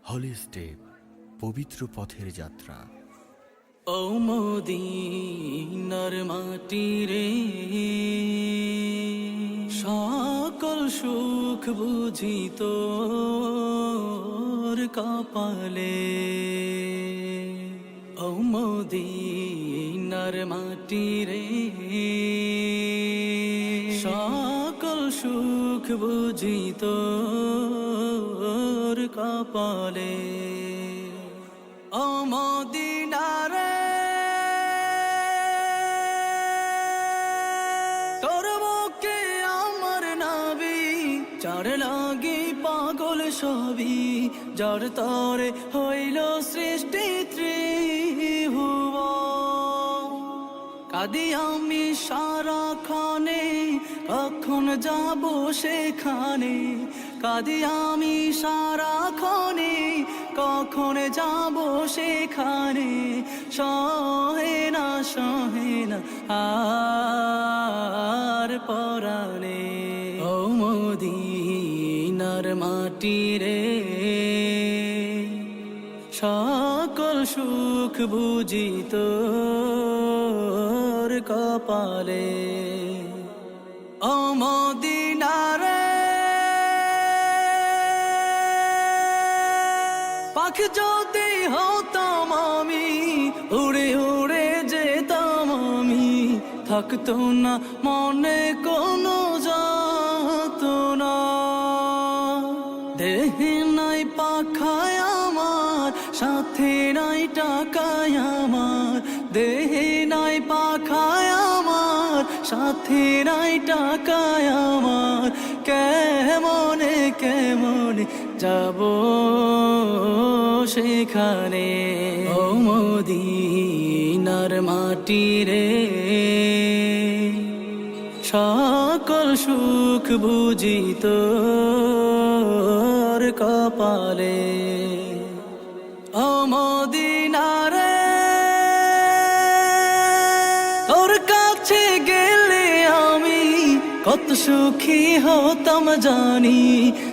হলি step, পবিত্র পথের যাত্রা। ও মদিনার মাটি রে, সকল সুখ বুঝি তোর কপালে। ও মদিনার মাটি রে, সকল সুখ বুঝি তোর কপালে। ও মদিনা রে, তোর বুকে আমার নাবি, যার লাগি পাগল সবই, যার তরে হইল সৃষ্টি ত্রিভুবন। কাঁদি আমি সারাক্ষণে, কখন যাব সেখানে। কাঁদি আমি সারাক্ষণে, কখন যাব সেখানে। সহে না আর পরাণে। ও মদিনার মাটি রে, সকল সুখ বুঝি তোর কপালে। ও মদিনা রে, পাখি যদি হতাম আমি, উড়ে উড়ে যেতাম আমি। থাকতো না মনে কোনো যাতনা, দেহে নাই পাখায় আমার, সাথে নাই টাকায় আমার। দেহে নাই পাখায় আমার, সাথে নাই টাকায় আমার। কেমনে কেমনে যাব সেখানে। ও মদিনার মাটি রে, সকল সুখ বুঝি তোর কপালে। ও মদিনা রে, তোর কাছে গেলে আমি কত সুখী হতাম জানি।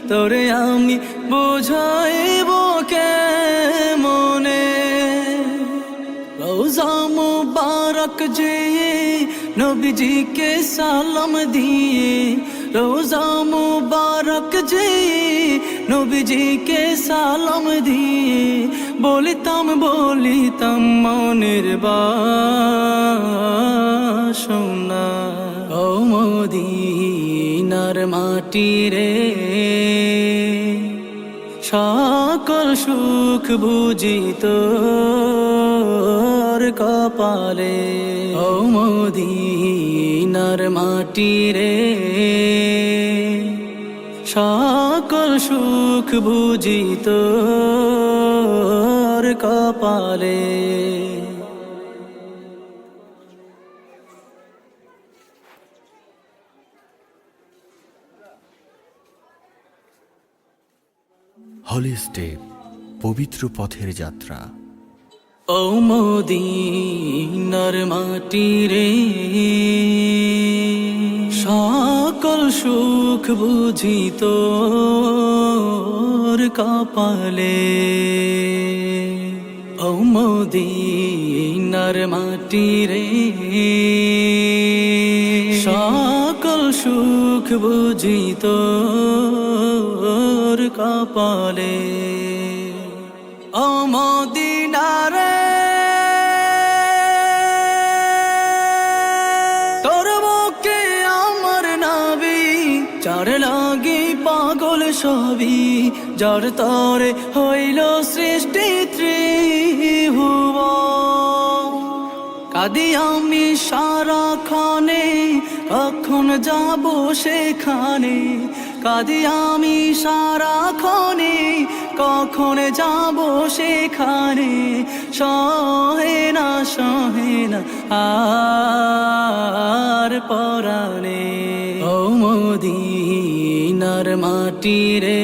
তোরে আমি বুঝাইব কেমনে। রোজা মুবারক যেয়ে নবীজিকে সালাম দিয়ে। রোজা মুবারক যেয়ে নবীজিকে সালাম দিয়ে। বলিতাম মনের বাসনা। ও মদিনার মাটি রে, সকল সুখ বুঝি তোর কপালে। ও মদিনার মাটি রে, সকল সুখ বুঝি তোর কপালে। হলি স্টেপ, পবিত্র পথের যাত্রা। ও মদিনার মাটি রে, সকল সুখ বুঝি তোর কপালে। ও মদিনার মাটি রে, সকল সুখ বুঝি তোর কপালে। ও মদিনা রে, তোর বুকে আমার নাবি, যার লাগি পাগল সবই, যার তরে হইল সৃষ্টি ত্রিভুবন। কাঁদি আমি সারাক্ষণে, কখন যাব সেখানে। কাঁদি আমি সারাক্ষণে, কখন যাব সেখানে। সহে না আর পরাণে। ও মদিনার মাটি রে।